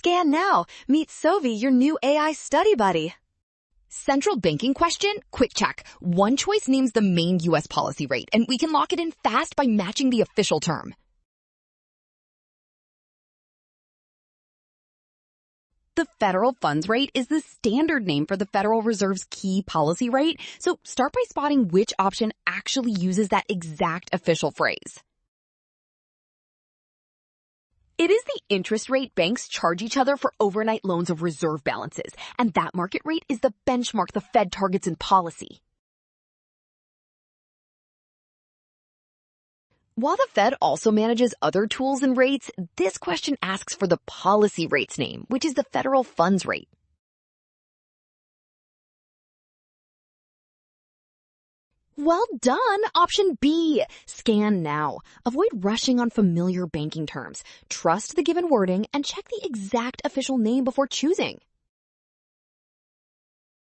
Scan now. Meet Sovi, your new AI study buddy. Central banking question? Quick check. One choice names the main U.S. policy rate, and we can lock it in fast by matching the official term. The federal funds rate is the standard name for the Federal Reserve's key policy rate, so start by spotting which option actually uses that exact official phrase. It is the interest rate banks charge each other for overnight loans of reserve balances, and that market rate is the benchmark the Fed targets in policy. While the Fed also manages other tools and rates, this question asks for the policy rate's name, which is the federal funds rate. Well done! Option B. Scan now. Avoid rushing on familiar banking terms. Trust the given wording and check the exact official name before choosing.